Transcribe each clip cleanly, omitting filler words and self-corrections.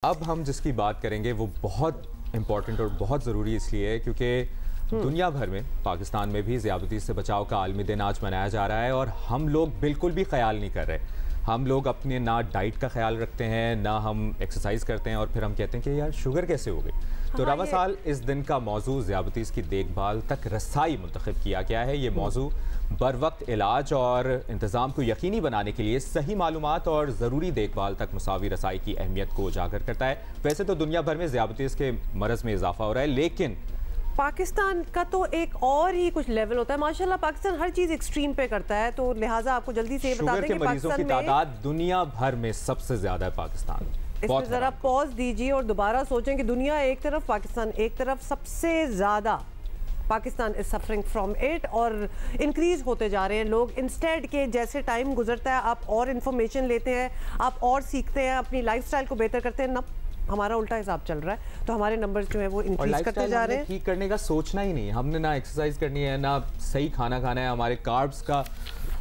अब हम जिसकी बात करेंगे वो बहुत इम्पॉर्टेंट और बहुत ज़रूरी इसलिए है क्योंकि दुनिया भर में, पाकिस्तान में भी ज़्यादती से बचाव का आलमी दिन आज मनाया जा रहा है और हम लोग बिल्कुल भी ख्याल नहीं कर रहे। हम लोग अपने ना डाइट का ख्याल रखते हैं, ना हम एक्सरसाइज करते हैं और फिर हम कहते हैं कि यार शुगर कैसे हो गई। तो रवा साल इस दिन का मौजू ज़्यादतीज़ की देखभाल तक रसाई मुंतखब किया गया है। ये मौजू बर वक्त इलाज और इंतज़ाम को यकीनी बनाने के लिए सही मालूमात और ज़रूरी देखभाल तक मुसावी रसाई की अहमियत को उजागर करता है। वैसे तो दुनिया भर में ज़्यादतीज़ के मरज़ में इजाफा हो रहा है, लेकिन पाकिस्तान का तो एक और ही कुछ लेवल होता है। माशाल्लाह पाकिस्तान हर चीज़ एक्सट्रीम पे करता है, तो लिहाजा आपको जल्दी से बता दें कि मरीजों की तादाद दुनिया भर में सबसे ज़्यादा है पाकिस्तान। इसमें ज़रा पॉज दीजिए और दोबारा सोचें कि दुनिया एक तरफ, पाकिस्तान एक तरफ, सबसे ज़्यादा Pakistan is suffering from it और इंक्रीज होते जा रहे हैं लोग। इंस्टेड के जैसे टाइम गुजरता है आप और इन्फॉर्मेशन लेते हैं, आप और सीखते हैं, अपनी लाइफस्टाइल को बेहतर करते हैं, ना हमारा उल्टा हिसाब चल रहा है। तो हमारे नंबर्स जो है वो इंक्रीज करते जा रहे हैं। ठीक करने का सोचना ही नहीं, हमने ना एक्सरसाइज करनी है, ना सही खाना खाना है। हमारे कार्ब्स का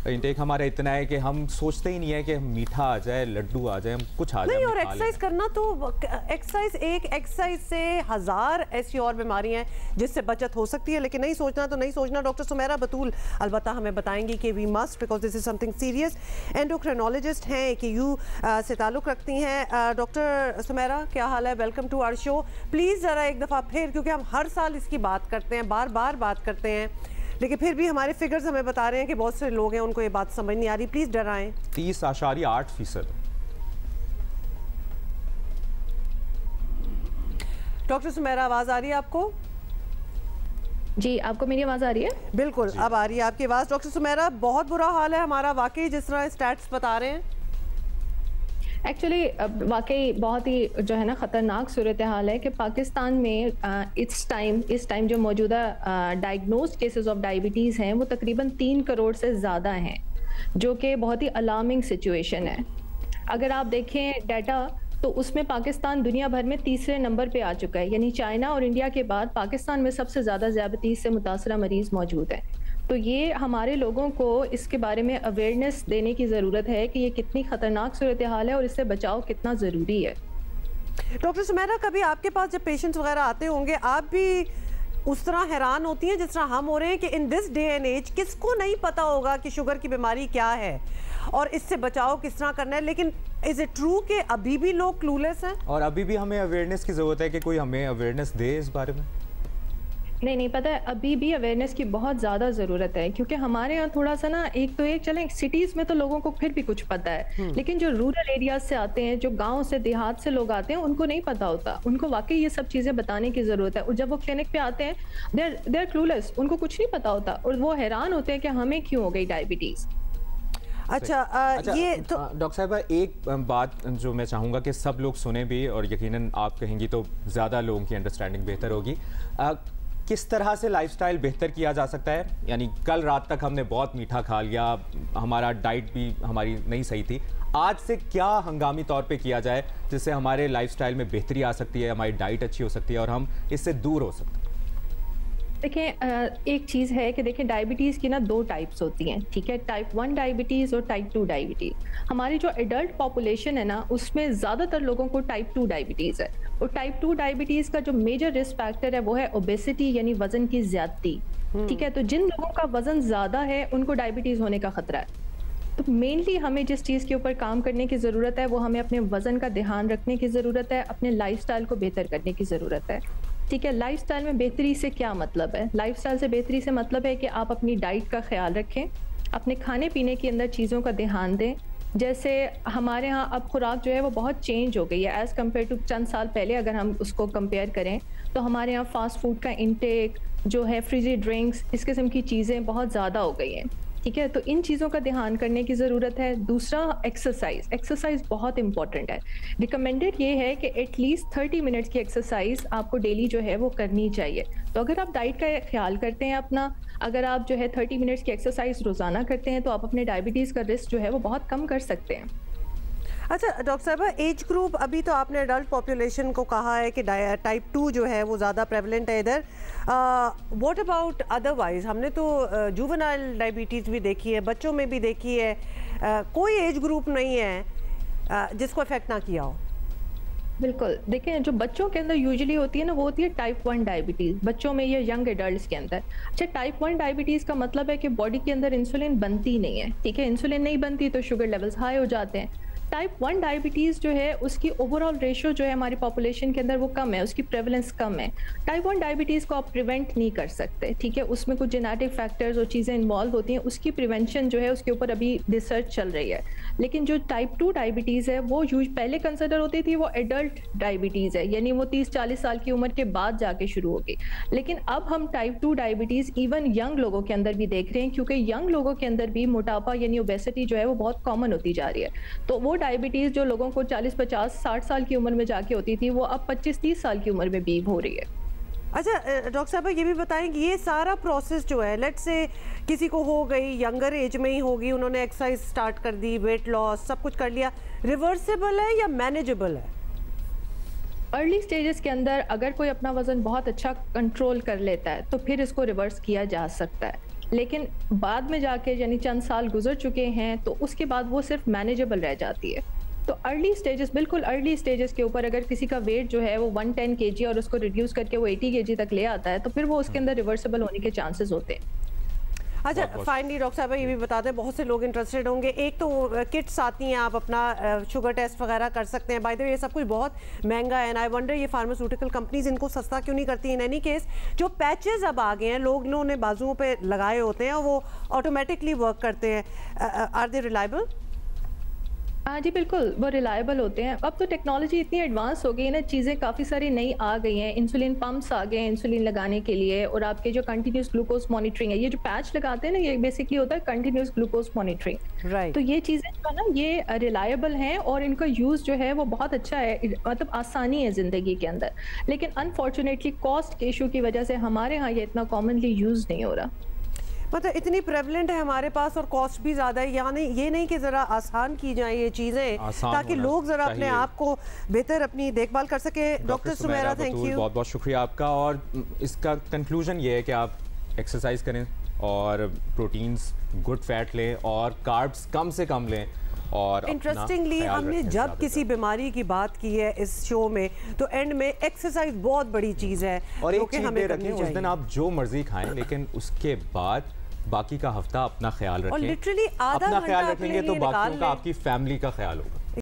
इंटेक हमारा इतना है कि हम सोचते ही नहीं है कि मीठा आ जाए, लड्डू आ जाए, हम कुछ आ जाए। और एक्सरसाइज करना तो एक्सरसाइज से हज़ार ऐसी और बीमारियां हैं जिससे बचत हो सकती है, लेकिन नहीं सोचना तो नहीं सोचना। डॉक्टर सुमेरा बतूल अलबत्ता हमें बताएंगी कि we must, because this is something serious. Endocrinologist हैं कि यू से ताल्लुक़ रखती हैं। डॉक्टर सुमेरा, क्या हाल है? Welcome to our show. Please ज़रा एक दफ़ा फिर, क्योंकि हम हर साल इसकी बात करते हैं, बार बार बात करते हैं, लेकिन फिर भी हमारे फिगर्स हमें बता रहे हैं कि बहुत से लोग हैं उनको ये बात समझ नहीं आ रही। प्लीज़ डराएं। 30.8%। डॉक्टर सुमेरा, आवाज़ आ रही है आपको? जी, आपको मेरी आवाज़ आ रही है? बिल्कुल, अब आ रही है आपकी आवाज़। डॉक्टर सुमेरा, बहुत बुरा हाल है हमारा वाकई, जिस तरह स्टैट्स बता रहे हैं। एक्चुअली वाकई बहुत ही जो है ना ख़तरनाक सूरत हाल है कि पाकिस्तान में इस टाइम जो मौजूदा डायग्नोज्ड केसेस ऑफ डायबिटीज़ हैं वो तकरीबन 3 करोड़ से ज़्यादा हैं, जो कि बहुत ही अलार्मिंग सिचुएशन है। अगर आप देखें डाटा तो उसमें पाकिस्तान दुनिया भर में तीसरे नंबर पे आ चुका है, यानी चाइना और इंडिया के बाद पाकिस्तान में सबसे ज़्यादा ज़्यादतीज़ से मुतासरा मरीज़ मौजूद हैं। तो ये हमारे लोगों को इसके बारे में अवेयरनेस देने की ज़रूरत है कि ये कितनी ख़तरनाक सूरत हाल है और इससे बचाव कितना ज़रूरी है। डॉक्टर सुमेरा, कभी आपके पास जब पेशेंट्स वगैरह आते होंगे, आप भी उस तरह हैरान होती हैं जिस तरह हम हो रहे हैं कि in this day and age किसको नहीं पता होगा कि शुगर की बीमारी क्या है और इससे बचाव किस तरह करना है, लेकिन इज इट ट्रू कि अभी भी लोग क्लूलेस हैं? और अभी भी हमें अवेयरनेस की ज़रूरत है कि कोई हमें अवेयरनेस दे इस बारे में। नहीं पता है, अभी भी अवेयरनेस की बहुत ज़्यादा ज़रूरत है, क्योंकि हमारे यहाँ थोड़ा सा ना एक चलें सिटीज़ में तो लोगों को फिर भी कुछ पता है, लेकिन जो रूरल एरियाज से आते हैं, जो गांव से देहात से लोग आते हैं, उनको नहीं पता होता। उनको वाकई ये सब चीज़ें बताने की ज़रूरत है। और जब वो क्लिनिक पे आते हैं दे आर क्लूलेस, उनको कुछ नहीं पता होता और वो हैरान होते हैं कि हमें क्यों हो गई डायबिटीज़। अच्छा, ये तो डॉक्टर साहिबा एक बात जो मैं चाहूँगा कि सब लोग सुने भी, और यकीनन आप कहेंगी तो ज़्यादा लोगों की अंडरस्टैंडिंग बेहतर होगी। किस तरह से लाइफस्टाइल बेहतर किया जा सकता है? यानी कल रात तक हमने बहुत मीठा खा लिया, हमारा डाइट भी हमारी नहीं सही थी, आज से क्या हंगामी तौर पे किया जाए जिससे हमारे लाइफस्टाइल में बेहतरी आ सकती है, हमारी डाइट अच्छी हो सकती है और हम इससे दूर हो सकते हैं? देखें, एक चीज़ है कि देखें डायबिटीज़ की ना 2 टाइप्स होती हैं, ठीक है? टाइप 1 डायबिटीज़ और टाइप 2 डायबिटीज़। हमारी जो एडल्ट पॉपुलेशन है ना, उसमें ज़्यादातर लोगों को टाइप 2 डायबिटीज़ है। और टाइप 2 डायबिटीज़ का जो मेजर रिस्क फैक्टर है वो है ओबेसिटी, यानी वज़न की ज़्यादती, ठीक है? तो जिन लोगों का वज़न ज़्यादा है उनको डायबिटीज़ होने का ख़तरा है। तो मेनली हमें जिस चीज़ के ऊपर काम करने की ज़रूरत है वो हमें अपने वज़न का ध्यान रखने की ज़रूरत है, अपने लाइफस्टाइल को बेहतर करने की ज़रूरत है, ठीक है? लाइफस्टाइल में बेहतरी से क्या मतलब है? लाइफस्टाइल से बेहतरी से मतलब है कि आप अपनी डाइट का ख्याल रखें, अपने खाने पीने के अंदर चीज़ों का ध्यान दें। जैसे हमारे यहाँ अब खुराक जो है वो बहुत चेंज हो गई है एज़ कम्पेयर टू चंद साल पहले। अगर हम उसको कंपेयर करें तो हमारे यहाँ फास्ट फूड का इंटेक जो है, फ्रिजी ड्रिंक्स, इस किस्म की चीज़ें बहुत ज़्यादा हो गई हैं, ठीक है? तो इन चीज़ों का ध्यान करने की ज़रूरत है। दूसरा, एक्सरसाइज बहुत इंपॉर्टेंट है। रिकमेंडेड ये है कि एटलीस्ट 30 मिनट्स की एक्सरसाइज आपको डेली जो है वो करनी चाहिए। तो अगर आप डाइट का ख्याल करते हैं अपना, अगर आप जो है 30 मिनट्स की एक्सरसाइज रोज़ाना करते हैं तो आप अपने डायबिटीज़ का रिस्क जो है वो बहुत कम कर सकते हैं। अच्छा डॉक्टर साहबा, एज ग्रुप, अभी तो आपने अडल्ट पॉपुलेशन को कहा है कि टाइप 2 जो है वो ज़्यादा प्रेवलेंट है इधर। What about otherwise? हमने तो जुवेनाइल डायबिटीज़ भी देखी है, बच्चों में भी देखी है, कोई एज ग्रुप नहीं है जिसको इफेक्ट ना किया हो। बिल्कुल, देखिए जो बच्चों के अंदर यूजुअली होती है ना, वो होती है टाइप 1 डायबिटीज़, बच्चों में या यंग एडल्ट्स के अंदर। अच्छा, टाइप 1 डायबिटीज़ का मतलब है कि बॉडी के अंदर इंसुलिन बनती नहीं है, ठीक है? इंसुलिन नहीं बनती तो शुगर लेवल्स हाई हो जाते हैं। टाइप 1 डायबिटीज़ जो है उसकी ओवरऑल रेशियो जो है हमारी पॉपुलेशन के अंदर वो कम है, उसकी प्रेवलेंस कम है। टाइप 1 डायबिटीज़ को आप प्रिवेंट नहीं कर सकते, ठीक है? उसमें कुछ जेनेटिक फैक्टर्स और चीज़ें इन्वॉल्व होती हैं, उसकी प्रिवेंशन जो है उसके ऊपर अभी रिसर्च चल रही है। लेकिन जो टाइप 2 डायबिटीज़ है वो पहले कंसिडर होती थी वो एडल्ट डायबिटीज़ है, यानी वो 30-40 साल की उम्र के बाद जाके शुरू होगी। लेकिन अब हम टाइप 2 डायबिटीज़ इवन यंग लोगों के अंदर भी देख रहे हैं, क्योंकि यंग लोगों के अंदर भी मोटापा यानी ओबेसिटी जो है वो बहुत कॉमन होती जा रही है। तो वो डायबिटीज़ जो लोगों को 40-50-60 साल की उम्र में जाके होती थी, वो अब 25-30 साल की उम्र में भी हो रही है। अच्छा डॉक्टर साहब ये भी बताएं कि ये सारा प्रोसेस जो है, लेट्स से किसी को हो गई, यंगर एज में ही होगी, उन्होंने एक्सरसाइज स्टार्ट कर दी, वेट लॉस सब कुछ कर लिया, रिवर्सिबल है या मैनेजेबल है? अर्ली स्टेजेस के अंदर अगर कोई अपना वजन बहुत अच्छा कंट्रोल कर लेता है तो फिर इसको रिवर्स किया जा सकता है, लेकिन बाद में जाके यानी चंद साल गुजर चुके हैं तो उसके बाद वो सिर्फ मैनेजेबल रह जाती है। तो अर्ली स्टेजेस, बिल्कुल अर्ली स्टेजेस के ऊपर अगर किसी का वेट जो है वो 110 kg और उसको रिड्यूस करके वो 80 kg तक ले आता है तो फिर वो उसके अंदर रिवर्सिबल होने के चांसेस होते हैं। अच्छा, फाइनली डॉक्टर साहब ये भी बता दें, बहुत से लोग इंटरेस्टेड होंगे, एक तो किट्स आती हैं, आप अपना शुगर टेस्ट वगैरह कर सकते हैं। बाय द वे ये सब कुछ बहुत महंगा है एंड आई वंडर ये फार्मास्यूटिकल कंपनीज इनको सस्ता क्यों नहीं करती। इन एनी केस जो पैचेस अब आ गए हैं, लोगों ने बाजुओं पे लगाए होते हैं, वो ऑटोमेटिकली वर्क करते हैं, आर दे रिलायबल? हाँ जी बिल्कुल, वो रिलायबल होते हैं। अब तो टेक्नोलॉजी इतनी एडवांस हो गई है ना, चीज़ें काफ़ी सारी नई आ गई हैं, इंसुलिन पंप्स आ गए हैं इंसुलिन लगाने के लिए, और आपके जो कंटिन्यूस ग्लूकोज मॉनिटरिंग है, ये जो पैच लगाते हैं ना, ये बेसिकली होता है कंटिन्यूस ग्लूकोज मॉनिटरिंग। राइट। तो ये चीज़ें जो है ना ये रिलायबल हैं और इनका यूज़ जो है वो बहुत अच्छा है, मतलब आसानी है ज़िंदगी के अंदर। लेकिन अनफॉर्चुनेटली कॉस्ट के इशू की वजह से हमारे यहाँ ये इतना कॉमनली यूज़ नहीं हो रहा। मतलब इतनी प्रेवलेंट है हमारे पास और कॉस्ट भी ज़्यादा है, यानी ये नहीं कि ज़रा आसान की जाए ये चीज़ें ताकि लोग ज़रा अपने आप को बेहतर अपनी देखभाल कर सके। डॉक्टर सुमेरा, थैंक यू, बहुत बहुत शुक्रिया आपका। और इसका कंक्लूजन ये है कि आप एक्सरसाइज करें और प्रोटीन्स गुड फैट लें और कार्ब्स कम से कम लें। और इंटरेस्टिंगली हमने जब किसी बीमारी की बात की है इस शो में तो एंड में एक्सरसाइज बहुत बड़ी चीज़ है और एक चीज़ हमें रखें, उस दिन आप जो मर्जी खाएं लेकिन उसके बाद बाकी का हफ्ता अपना ख्याल रखें। और लिटरली आधा अपना ख्याल घंटा रखेंगे तो बाकियों का, आपकी फैमिली का ख्याल होगा।